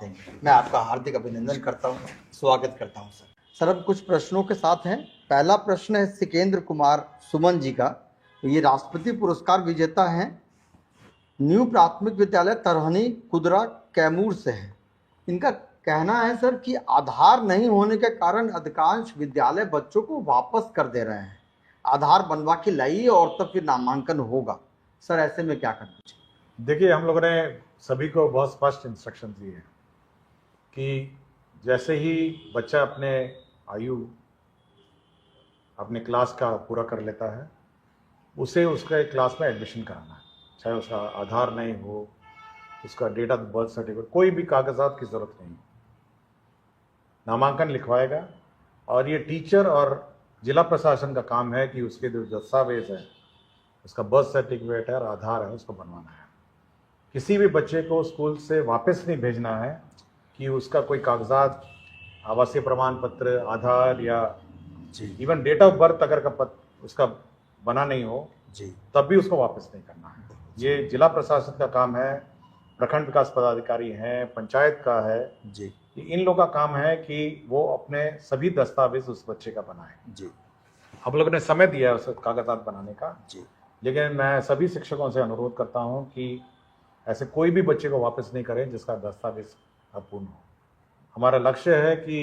देंगे। मैं आपका हार्दिक अभिनंदन करता हूँ, स्वागत करता हूँ सर। सर अब कुछ प्रश्नों के साथ हैं। पहला प्रश्न है सिकेंद्र कुमार सुमन जी का। ये राष्ट्रपति पुरस्कार विजेता हैं, न्यू प्राथमिक विद्यालय तरहनी कुदरा कैमूर से है। इनका कहना है सर कि आधार नहीं होने के कारण अधिकांश विद्यालय बच्चों को वापस कर दे रहे हैं। आधार बनवा के लाइए और तब फिर नामांकन होगा। सर ऐसे में क्या करना चाहिए? देखिए, हम लोगों ने सभी को बहुत स्पष्ट इंस्ट्रक्शन दिए हैं कि जैसे ही बच्चा अपने क्लास का पूरा कर लेता है, उसे उसके क्लास में एडमिशन कराना है। चाहे उसका आधार नहीं हो, उसका डेट ऑफ बर्थ सर्टिफिकेट, कोई भी कागजात की ज़रूरत नहीं। नामांकन लिखवाएगा और ये टीचर और जिला प्रशासन का काम है कि उसके जो दस्तावेज है, उसका बर्थ सर्टिफिकेट है और आधार है, उसको बनवाना है। किसी भी बच्चे को स्कूल से वापस नहीं भेजना है कि उसका कोई कागजात, आवासीय प्रमाण पत्र, आधार या इवन डेट ऑफ बर्थ अगर उसका बना नहीं हो तब भी उसको वापस नहीं करना है। ये जिला प्रशासन का काम है, प्रखंड विकास पदाधिकारी हैं, पंचायत का है जी। इन लोगों का काम है कि वो अपने सभी दस्तावेज उस बच्चे का बनाए जी। हम लोगों ने समय दिया है उस कागजात बनाने का जी। लेकिन मैं सभी शिक्षकों से अनुरोध करता हूं कि ऐसे कोई भी बच्चे को वापस नहीं करें जिसका दस्तावेज अपूर्ण हो। हमारा लक्ष्य है कि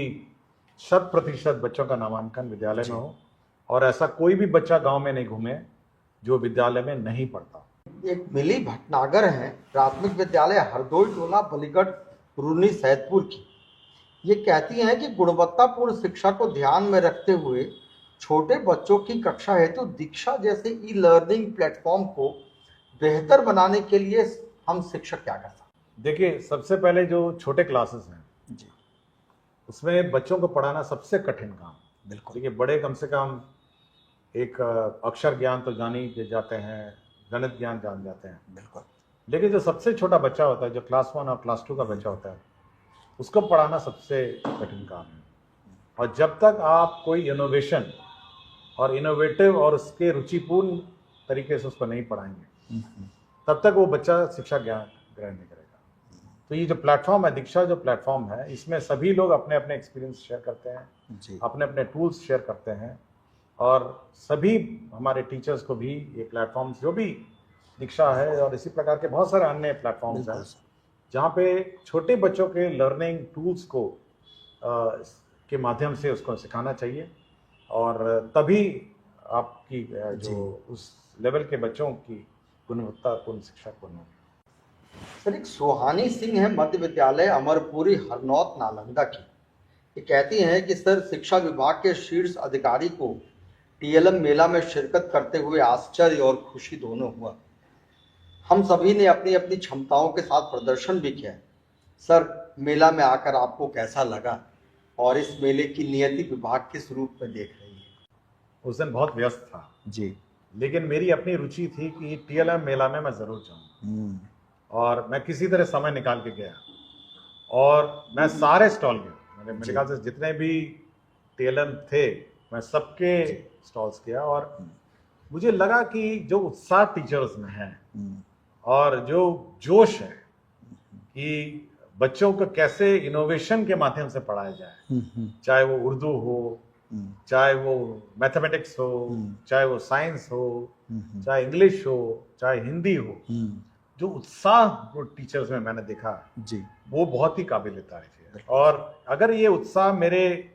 100% बच्चों का नामांकन विद्यालय में हो और ऐसा कोई भी बच्चा गांव में नहीं घूमे जो विद्यालय में नहीं पढ़ता। एक मिली भटनागर है, प्राथमिक विद्यालय हरदोई टोला बलीगढ़ रूनी सैदपुर की। ये कहती हैं कि गुणवत्तापूर्ण शिक्षा को ध्यान में रखते हुए छोटे बच्चों की कक्षा हेतु दीक्षा जैसे ई लर्निंग प्लेटफॉर्म को बेहतर बनाने के लिए हम शिक्षक क्या कर सकते हैं? देखिए, सबसे पहले जो छोटे क्लासेस हैं जी, उसमें बच्चों को पढ़ाना सबसे कठिन काम। बिल्कुल। देखिए, बड़े कम से कम एक अक्षर ज्ञान तो जान ही जाते हैं, गणित ज्ञान जान जाते हैं। बिल्कुल। लेकिन जो सबसे छोटा बच्चा होता है, जो क्लास 1 और क्लास 2 का बच्चा होता है, उसको पढ़ाना सबसे कठिन काम है। और जब तक आप कोई इनोवेशन और इनोवेटिव और उसके रुचिपूर्ण तरीके से उसको नहीं पढ़ाएंगे, तब तक वो बच्चा शिक्षा ज्ञान ग्रहण नहीं करेगा। तो ये जो प्लेटफॉर्म है, दीक्षा जो प्लेटफॉर्म है, इसमें सभी लोग अपने अपने एक्सपीरियंस शेयर करते हैं, अपने अपने टूल्स शेयर करते हैं और सभी हमारे टीचर्स को भी ये प्लेटफॉर्म, जो भी दीक्षा है और इसी प्रकार के बहुत सारे अन्य प्लेटफॉर्म्स हैं जहाँ पे छोटे बच्चों के लर्निंग टूल्स को के माध्यम से उसको सिखाना चाहिए और तभी आपकी जो उस लेवल के बच्चों की गुणवत्तापूर्ण शिक्षा पूर्ण होगी। सर एक सुहानी सिंह है, मध्य विद्यालय अमरपुरी हरनौत नालंदा की। ये कहती हैं कि सर शिक्षा विभाग के शीर्ष अधिकारी को टीएलएम मेला में शिरकत करते हुए आश्चर्य और खुशी दोनों हुआ। हम सभी ने अपनी अपनी क्षमताओं के साथ प्रदर्शन भी किया। सर मेला में आकर आपको कैसा लगा और इस मेले की नियति विभाग किस रूप में देख रही है? उस दिन बहुत व्यस्त था जी, लेकिन मेरी अपनी रुचि थी कि टीएलएम मेला में मैं जरूर जाऊँ और मैं किसी तरह समय निकाल के गया और मैं सारे स्टॉल गया। मेरे ख्याल से जितने भी टीएलएम थे मैं सबके स्टॉल्स किया और मुझे लगा कि जो उत्साह टीचर्स में है और जो जोश है कि बच्चों को कैसे इनोवेशन के माध्यम से पढ़ाया जाए, चाहे वो उर्दू हो, चाहे वो मैथमेटिक्स हो, चाहे वो साइंस हो, चाहे इंग्लिश हो, चाहे हिंदी हो, जो उत्साह वो टीचर्स में मैंने देखा जी, वो बहुत ही काबिल तारीफ है। और अगर ये उत्साह मेरे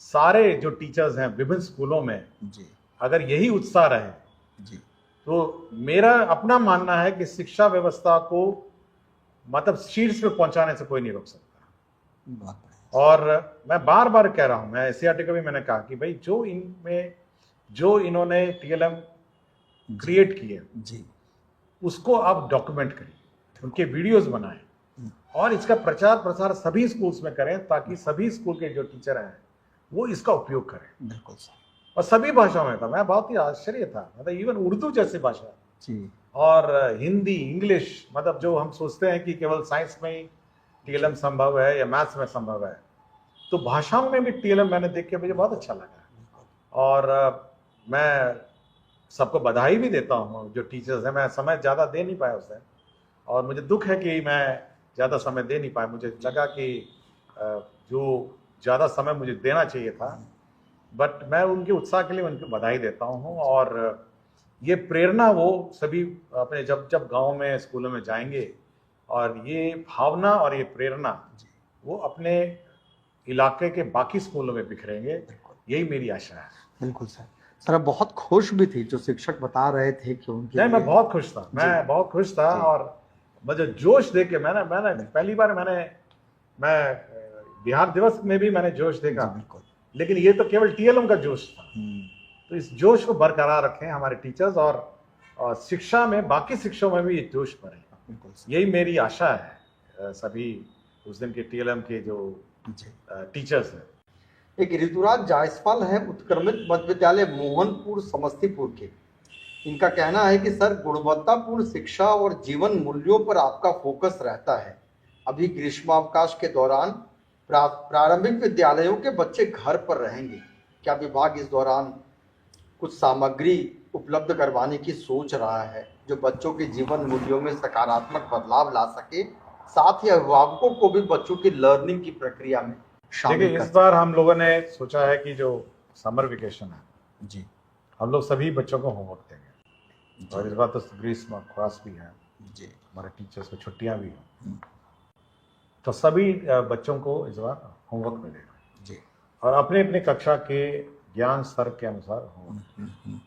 सारे जो टीचर्स हैं विभिन्न स्कूलों में जी, अगर यही उत्साह रहे जी, तो मेरा अपना मानना है कि शिक्षा व्यवस्था को मतलब शीर्ष पे पहुंचाने से कोई नहीं रोक सकता। और मैं बार बार कह रहा हूं, मैं एससीईआरटी को भी मैंने कहा कि भाई जो इन्होंने टीएलएम क्रिएट किए जी, उसको आप डॉक्यूमेंट करिए, उनके वीडियोस बनाएं और इसका प्रचार प्रसार सभी स्कूल्स में करें ताकि सभी स्कूल के जो टीचर हैं वो इसका उपयोग करें। बिल्कुल सर। और सभी भाषाओं में था, मैं बहुत ही आश्चर्य था, मतलब इवन उर्दू जैसी भाषा जी, और हिंदी, इंग्लिश, मतलब जो हम सोचते हैं कि केवल साइंस में ही टीएलएम संभव है या मैथ्स में संभव है, तो भाषाओं में भी टीएलएम मैंने देख के मुझे बहुत अच्छा लगा। और मैं सबको बधाई भी देता हूँ जो टीचर्स हैं। मैं समय ज़्यादा दे नहीं पाया उसे और मुझे दुख है कि मैं ज़्यादा समय दे नहीं पाए। मुझे लगा कि जो ज़्यादा समय मुझे देना चाहिए था, बट मैं उनके उत्साह के लिए उनको बधाई देता हूँ। और ये प्रेरणा वो सभी अपने जब जब गाँव में स्कूलों में जाएंगे, और ये भावना और ये प्रेरणा वो अपने इलाके के बाकी स्कूलों में बिखरेंगे, यही मेरी आशा है। बिल्कुल सर। सर आप बहुत खुश भी थे, जो शिक्षक बता रहे थे कि उनके नहीं, मैं लिए बहुत खुश था, मैं बहुत खुश था। और मुझे जोश देख के मैंने पहली बार मैं बिहार दिवस में भी मैंने जोश देखा, बिल्कुल। लेकिन ये तो केवल टीएलएम का जोश था। तो इस जोश को बरकरार रखें हमारे टीचर्स, और शिक्षा में बाकी शिक्षकों में भी ये जोश भरे, यही मेरी आशा है सभी उस दिन के टीएलएम के जो टीचर्स हैं। एक ऋतुराज जायसवाल है, उत्क्रमित मध्य विद्यालय मोहनपुर समस्तीपुर के। इनका कहना है कि सर, गुणवत्तापूर्ण शिक्षा और जीवन मूल्यों पर आपका फोकस रहता है। अभी ग्रीष्मावकाश के दौरान प्रारंभिक विद्यालयों के बच्चे घर पर रहेंगे, क्या विभाग इस दौरान कुछ सामग्री उपलब्ध करवाने की सोच रहा है जो बच्चों के जीवन मूल्यों में सकारात्मक बदलाव ला सके, साथ ही अभिभावकों को भी बच्चों की लर्निंग की प्रक्रिया में शामिल देखिए, इस बार हम लोगों ने सोचा है कि जो समर वेकेशन है जी, हम लोग सभी बच्चों को होमवर्क देंगे। और इस बार तो ग्रीष्म अवकाश भी है जी, हमारे टीचर्स को छुट्टियां भी हैं, तो सभी बच्चों को इस बार होमवर्क मिलेगा जी, और अपने अपने कक्षा के ज्ञान स्तर के अनुसार होमवर्क।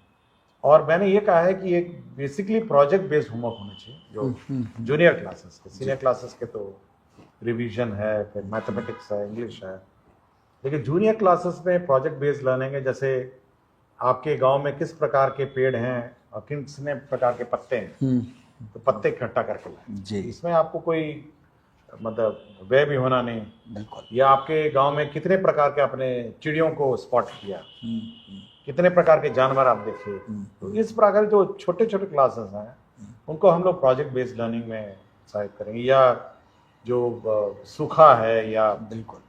और मैंने ये कहा है कि एक बेसिकली प्रोजेक्ट बेस्ड होमवर्क होना चाहिए, जो जूनियर क्लासेस के, सीनियर क्लासेस के तो रिवीजन है, फिर मैथमेटिक्स है, इंग्लिश है, लेकिन जूनियर क्लासेस में प्रोजेक्ट बेस्ड लर्निंग है। जैसे आपके गांव में किस प्रकार के पेड़ हैं और किस प्रकार के पत्ते हैं, तो पत्ते इकट्ठा करके लाएं। इसमें आपको कोई मतलब व्यय भी होना नहीं, या आपके गांव में कितने प्रकार के आपने चिड़ियों को स्पॉट किया, कितने प्रकार के जानवर आप देखे। तो इस प्रकार जो छोटे छोटे क्लासेस हैं उनको हम लोग प्रोजेक्ट बेस्ड लर्निंग में सहायता करेंगे। या जो सूखा है, या बिल्कुल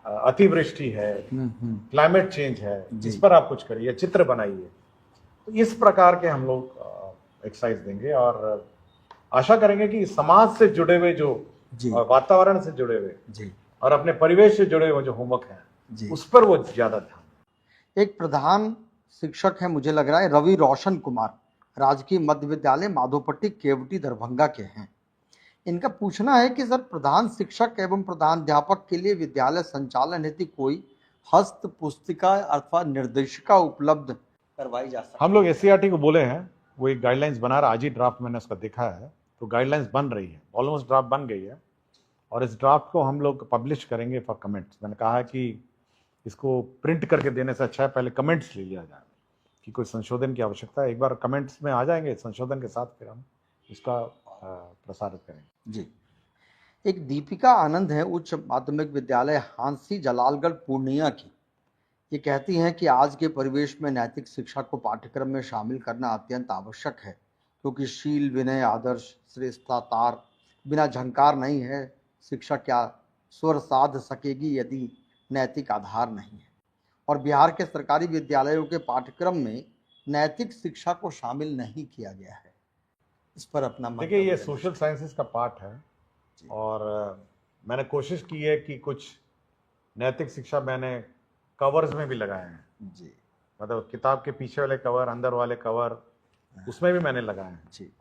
अतिवृष्टि है, क्लाइमेट चेंज है, इस पर आप कुछ करिए, चित्र बनाइए। तो इस प्रकार के हम लोग एक्सरसाइज देंगे और आशा करेंगे कि समाज से जुड़े हुए जो वातावरण से जुड़े हुए और अपने परिवेश से जुड़े हुए जो होमवर्क है उस पर वो ज्यादा ध्यान। एक प्रधान शिक्षक है, मुझे लग रहा है रवि रोशन कुमार, राजकीय मध्य विद्यालय माधोपट्टी केवटी दरभंगा के हैं। इनका पूछना है कि सर, प्रधान शिक्षक एवं प्रधानाध्यापक के लिए विद्यालय संचालन हेतु कोई हस्त पुस्तिका अथवा निर्देशिका उपलब्ध करवाई जा सकती है? हम लोग एससीईआरटी को बोले हैं, वो एक गाइडलाइंस बना रहा, आज ही ड्राफ्ट मैंने उसका देखा है, तो गाइडलाइंस बन रही है, ऑलमोस्ट ड्राफ्ट बन गई है, और इस ड्राफ्ट को हम लोग पब्लिश करेंगे फॉर कमेंट्स। मैंने कहा है कि इसको प्रिंट करके देने से अच्छा है पहले कमेंट्स ले लिया जाए कि कोई संशोधन की आवश्यकता है। एक बार कमेंट्स में आ जाएंगे संशोधन के साथ, फिर हम इसका प्रसारित करेंगे। जी। एक दीपिका आनंद है, उच्च माध्यमिक विद्यालय हांसी जलालगढ़ पूर्णिया की। ये कहती हैं कि आज के परिवेश में नैतिक शिक्षा को पाठ्यक्रम में शामिल करना अत्यंत आवश्यक है, क्योंकि शील, विनय, आदर्श, श्रेष्ठता तार बिना झंकार नहीं है। शिक्षा क्या स्वर साध सकेगी यदि नैतिक आधार नहीं है। और बिहार के सरकारी विद्यालयों के पाठ्यक्रम में नैतिक शिक्षा को शामिल नहीं किया गया है। इस पर अपना मत। देखिए, ये सोशल साइंसेस का पार्ट है और मैंने कोशिश की है कि कुछ नैतिक शिक्षा मैंने कवर्स में भी लगाए हैं जी, मतलब किताब के पीछे वाले कवर, अंदर वाले कवर, उसमें भी मैंने लगाए हैं जी।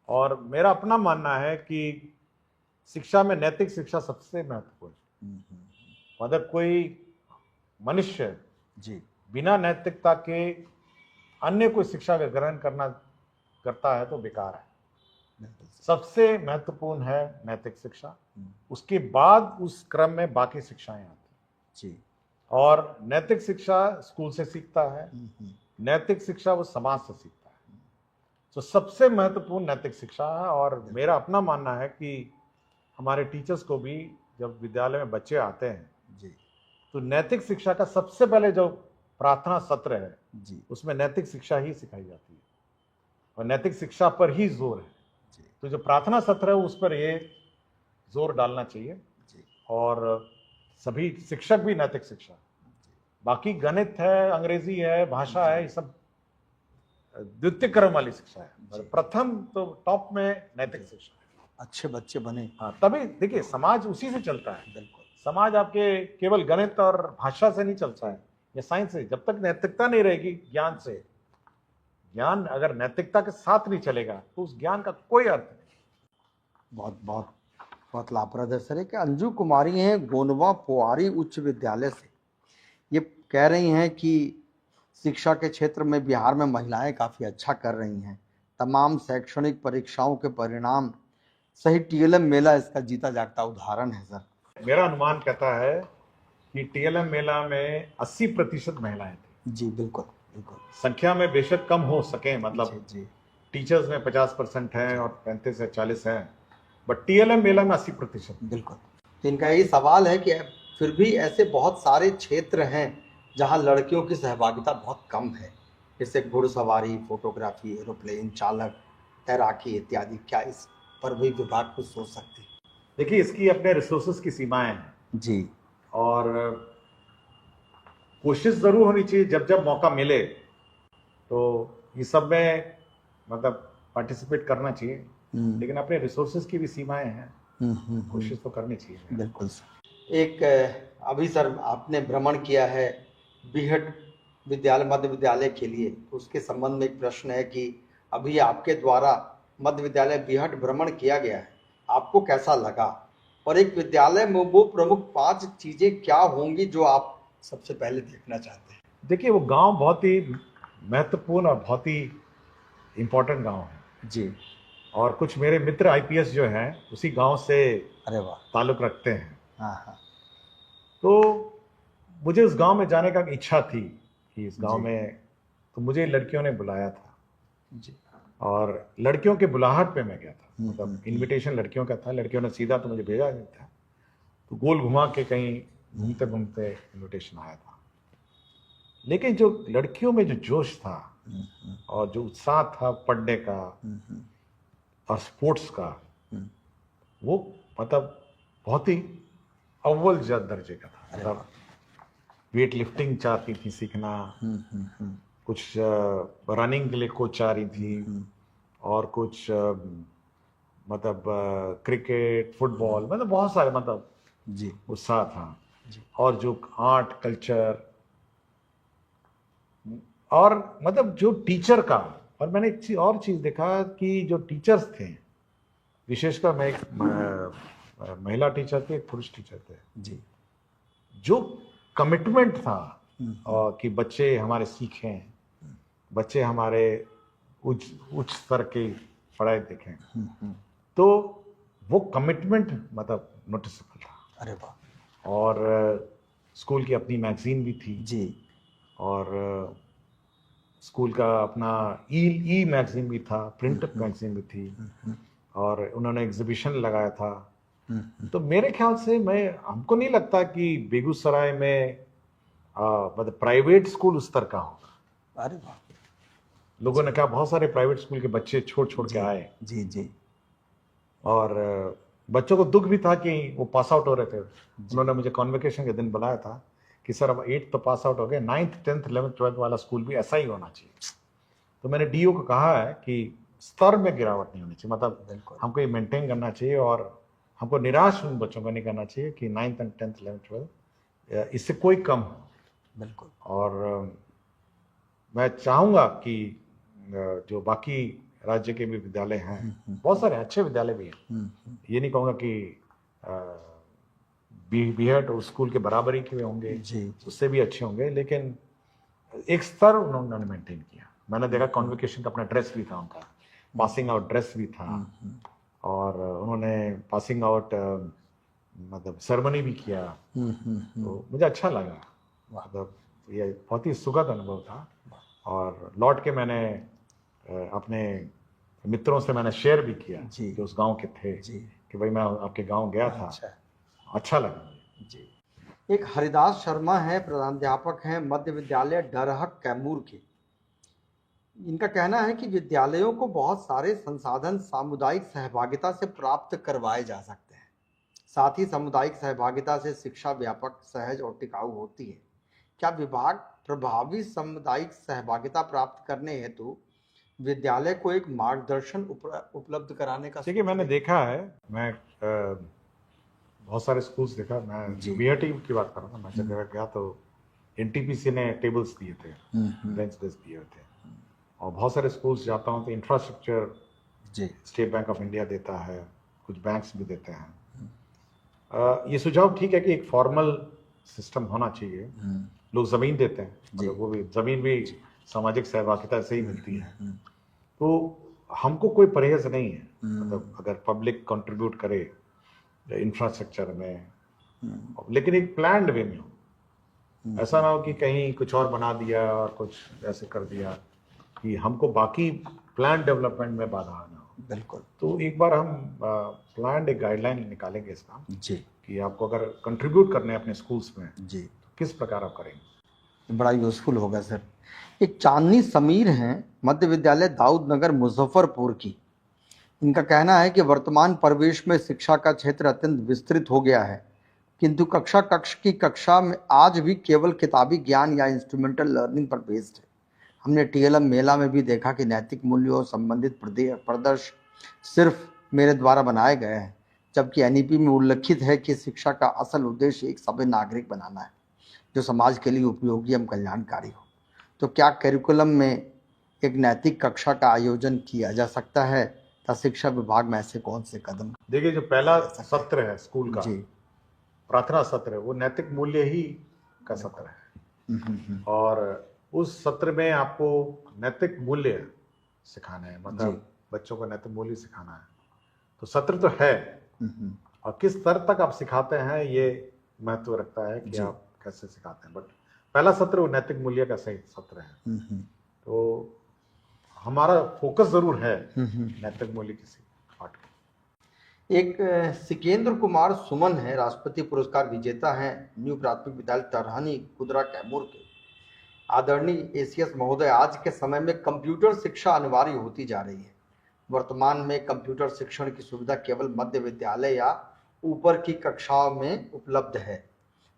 और मेरा अपना मानना है कि शिक्षा में नैतिक शिक्षा सबसे महत्वपूर्ण। मतलब कोई मनुष्य जी बिना नैतिकता के अन्य कोई शिक्षा का ग्रहण करता है तो बेकार है। सबसे महत्वपूर्ण है नैतिक शिक्षा, उसके बाद उस क्रम में बाकी शिक्षाएं आती जी। और नैतिक शिक्षा स्कूल से सीखता है, नैतिक शिक्षा वो समाज से सीखता है। तो सबसे महत्वपूर्ण नैतिक शिक्षा है। और मेरा अपना मानना है कि हमारे टीचर्स को भी जब विद्यालय में बच्चे आते हैं जी, तो नैतिक शिक्षा का सबसे पहले जो प्रार्थना सत्र है जी, उसमें नैतिक शिक्षा ही सिखाई जाती है और नैतिक शिक्षा पर ही जोर है जी। तो जो प्रार्थना सत्र है उस पर ये जोर डालना चाहिए जी। और सभी शिक्षक भी नैतिक शिक्षा, बाकी गणित है, अंग्रेजी है, भाषा है, ये सब द्वितीय क्रम वाली शिक्षा है। प्रथम तो टॉप में नैतिक शिक्षा है। अच्छे बच्चे बने। हाँ, तभी देखिए समाज उसी से चलता है। बिल्कुल। समाज आपके केवल गणित और भाषा से नहीं चलता है या साइंस से, जब तक नैतिकता नहीं रहेगी ज्ञान से, ज्ञान अगर नैतिकता के साथ नहीं चलेगा तो उस ज्ञान का कोई अर्थ नहीं। बहुत बहुत बहुत लाभप्रद है सर। कि अंजू कुमारी हैं गोनवा पोआरी उच्च विद्यालय से, ये कह रही हैं कि शिक्षा के क्षेत्र में बिहार में महिलाएं काफ़ी अच्छा कर रही हैं। तमाम शैक्षणिक परीक्षाओं के परिणाम सही टीएलएम मेला इसका जीता जागता उदाहरण है सर। मेरा अनुमान कहता है कि टीएलएम मेला में 80% महिलाएं थी। जी बिल्कुल बिल्कुल। संख्या में बेशक कम हो सके, मतलब जी टीचर्स में 50% है और 35 से 40 है, बट टीएलएम मेला में 80%। बिल्कुल। तो इनका यही सवाल है कि फिर भी ऐसे बहुत सारे क्षेत्र हैं जहां लड़कियों की सहभागिता बहुत कम है, जैसे घुड़सवारी, फोटोग्राफी, एरोप्लेन चालक, तैराकी इत्यादि। क्या इस पर भी विभाग कुछ सोच सकती है? देखिए, इसकी अपने रिसोर्सेज की सीमाएं हैं जी। और कोशिश जरूर होनी चाहिए जब जब मौका मिले तो ये सब में मतलब पार्टिसिपेट करना चाहिए, लेकिन अपने रिसोर्सेज की भी सीमाएं हैं। कोशिश तो करनी चाहिए। बिल्कुल सर। एक अभी सर आपने भ्रमण किया है बीहट विद्यालय मध्य विद्यालय के लिए, तो उसके संबंध में एक प्रश्न है कि अभी आपके द्वारा मध्य विद्यालय बीहट भ्रमण किया गया है, आपको कैसा लगा? और एक विद्यालय में वो प्रमुख 5 चीजें क्या होंगी जो आप सबसे पहले देखना चाहते हैं? देखिए, वो गांव बहुत ही महत्वपूर्ण और बहुत ही इम्पोर्टेंट गांव है जी। और कुछ मेरे मित्र आईपीएस जो हैं उसी गांव से अरे वाह। ताल्लुक रखते हैं। हाँ हाँ। तो मुझे उस गांव में जाने का इच्छा थी कि इस गांव जी। में, तो मुझे लड़कियों ने बुलाया था जी। और लड़कियों के बुलाहट पे मैं गया था, मतलब इनविटेशन लड़कियों का था, लड़कियों ने सीधा तो मुझे भेजा नहीं था, तो गोल घुमा के कहीं घूमते घूमते इनविटेशन आया था। लेकिन जो लड़कियों में जो जोश था और जो उत्साह था पढ़ने का और स्पोर्ट्स का, वो मतलब बहुत ही अव्वल दर्जे का था। मतलब वेट लिफ्टिंग चाहती थी सीखना, कुछ रनिंग के लिए कोच चाह रही थी और कुछ मतलब क्रिकेट, फुटबॉल, मतलब बहुत सारे मतलब जी उत्साह था। जी। और जो आर्ट, कल्चर और मतलब जो टीचर का, और मैंने एक और चीज देखा कि जो टीचर्स थे, विशेषकर मैं एक महिला टीचर थे, एक पुरुष टीचर थे जी, जो कमिटमेंट था और कि बच्चे हमारे सीखें, बच्चे हमारे उच्च स्तर की पढ़ाई देखें, तो वो कमिटमेंट मतलब नोटिसेबल था। अरे वाह। और स्कूल की अपनी मैगजीन भी थी जी। और स्कूल का अपना ई मैगजीन भी था, प्रिंट मैगजीन भी थी और उन्होंने एग्जीबिशन लगाया था। तो मेरे ख्याल से हमको नहीं लगता कि बेगूसराय में मतलब प्राइवेट स्कूल उस तरह का होगा। अरे वाह। लोगों ने कहा बहुत सारे प्राइवेट स्कूल के बच्चे छोड़ के आए। जी जी। और बच्चों को दुख भी था कि वो पास आउट हो रहे थे। उन्होंने मुझे कॉन्वोकेशन के दिन बुलाया था कि सर अब 8th तो पास आउट हो गए, 9th 10th 11th 12th वाला स्कूल भी ऐसा ही होना चाहिए। तो मैंने डीओ को कहा है कि स्तर में गिरावट नहीं होनी चाहिए, मतलब हमको ये मेंटेन करना चाहिए और हमको निराश उन बच्चों को नहीं करना चाहिए कि 9th and 10th 11th 12th इससे कोई कम हो। बिल्कुल। और मैं चाहूँगा कि जो बाकी राज्य के भी विद्यालय हैं, बहुत सारे अच्छे विद्यालय भी हैं, ये नहीं कहूँगा कि बीएड और स्कूल के बराबरी के होंगे, उससे भी अच्छे होंगे, लेकिन एक स्तर उन्होंने मेंटेन किया। मैंने देखा कॉन्वोकेशन का अपना ड्रेस भी था, उनका पासिंग आउट ड्रेस भी था और उन्होंने पासिंग आउट मतलब सेरेमनी भी किया। तो मुझे अच्छा लगा, मतलब ये बहुत ही सुखद अनुभव था। और लौट के मैंने अपने मित्रों से मैंने शेयर भी किया जो उस गांव के थे कि भाई मैं आपके गांव गया था। अच्छा लगा जी। एक हरिदास शर्मा है, प्रधानाध्यापक हैं मध्य विद्यालय डरहक कैमूर के। इनका कहना है कि विद्यालयों को बहुत सारे संसाधन सामुदायिक सहभागिता से प्राप्त करवाए जा सकते हैं, साथ ही सामुदायिक सहभागिता से शिक्षा व्यापक, सहज और टिकाऊ होती है। क्या विभाग प्रभावी सामुदायिक सहभागिता प्राप्त करने हेतु विद्यालय को एक मार्गदर्शन उपलब्ध कराने का? देखिए, मैंने देखा है, मैं बहुत सारे स्कूल्स देखा, मैं बीआरटी की बात कर रहा था, मैं जगह गया तो एनटीपीसी ने टेबल्स दिए थे, बेंच डेस्क दिए थे, और बहुत सारे स्कूल्स जाता हूँ तो infrastructure state bank of India देता है, कुछ बैंक्स भी देते हैं। ये सुझाव ठीक है कि एक फॉर्मल सिस्टम होना चाहिए। लोग जमीन देते हैं, मतलब वो भी जमीन भी सामाजिक सहभागिता से ही मिलती है, तो हमको कोई परहेज नहीं है, मतलब अगर पब्लिक कंट्रीब्यूट करे इंफ्रास्ट्रक्चर में, लेकिन एक प्लान्ड वे में हो। ऐसा ना हो कि कहीं कुछ और बना दिया और कुछ ऐसे कर दिया कि हमको बाकी प्लान डेवलपमेंट में बाधा आना हो। बिल्कुल। तो एक बार हम प्लान एक गाइडलाइन निकालेंगे इसका जी, कि आपको अगर कंट्रीब्यूट करने हैं अपने स्कूल्स में जी, तो किस प्रकार आप करेंगे। बड़ा यूजफुल होगा सर। एक चांदनी समीर हैं, मध्य विद्यालय दाऊद नगर मुजफ्फरपुर की। इनका कहना है कि वर्तमान परिवेश में शिक्षा का क्षेत्र अत्यंत विस्तृत हो गया है, किंतु कक्ष की कक्षा में आज भी केवल किताबी ज्ञान या इंस्ट्रूमेंटल लर्निंग पर बेस्ड है। हमने टीएलएम मेला में भी देखा कि नैतिक मूल्यों और संबंधित प्रदर्श सिर्फ मेरे द्वारा बनाए गए हैं, जबकि एनईपी में उल्लिखित है कि शिक्षा का असल उद्देश्य एक सभ्य नागरिक बनाना है जो समाज के लिए उपयोगी एवं कल्याणकारी हो। तो क्या करिकुलम में एक नैतिक कक्षा का आयोजन किया जा सकता है तथा शिक्षा विभाग में ऐसे कौन से कदम? देखिए, जो पहला सत्र है स्कूल का, जी, प्रार्थना सत्र है, वो नैतिक मूल्य ही का सत्र है, और उस सत्र में आपको नैतिक मूल्य सिखाना है, मतलब बच्चों को नैतिक मूल्य सिखाना है। तो सत्र तो है, और किस स्तर तक आप सिखाते हैं ये महत्व रखता है कि आप कैसे सिखाते हैं, बट पहला सत्र वो नैतिक मूल्य का सही सत्र है। तो हमारा फोकस जरूर है नैतिक मूल्य किसी पाठ को। एक सिकेंद्र कुमार सुमन है, राष्ट्रपति पुरस्कार विजेता हैं, न्यू प्राथमिक विद्यालय तरहानी कुदरा कैमूर के। आदरणीय एसीएस महोदय, आज के समय में कंप्यूटर शिक्षा अनिवार्य होती जा रही है। वर्तमान में कंप्यूटर शिक्षण की सुविधा केवल मध्य विद्यालय या ऊपर की कक्षाओं में उपलब्ध है।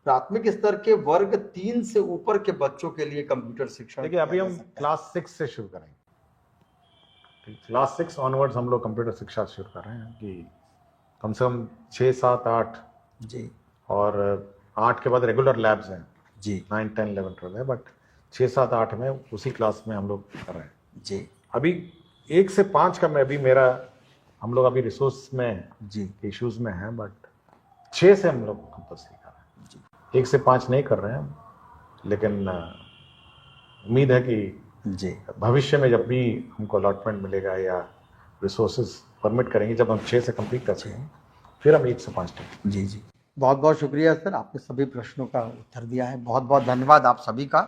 प्राथमिक स्तर के वर्ग 3 से ऊपर के बच्चों के लिए कंप्यूटर शिक्षण, देखिए अभी हम क्लास 6 से शुरू करेंगे। क्लास 6 ऑनवर्ड्स हम लोग कंप्यूटर शिक्षा शुरू कर रहे हैं कि कम से कम 6, 7, 8 जी, और 8 के बाद रेगुलर लैब्स हैं जी, 9, 10, 11, 12 है, बट 6, 7, 8 में उसी क्लास में हम लोग कर रहे हैं जी। अभी 1 से 5 का मैं अभी हम लोग अभी रिसोर्स में जी, इश्यूज में हैं, बट 6 से हम लोग कंपल्सरी कर रहे हैं जी। 1 से 5 नहीं कर रहे हैं, लेकिन उम्मीद है कि जी, भविष्य में जब भी हमको अलॉटमेंट मिलेगा या रिसोर्सेज परमिट करेंगे, जब हम 6 से कंप्लीट कर सकेंगे, फिर हम 1 से 5 तक। जी, जी। बहुत बहुत शुक्रिया सर, आपने सभी प्रश्नों का उत्तर दिया है। बहुत बहुत धन्यवाद आप सभी का।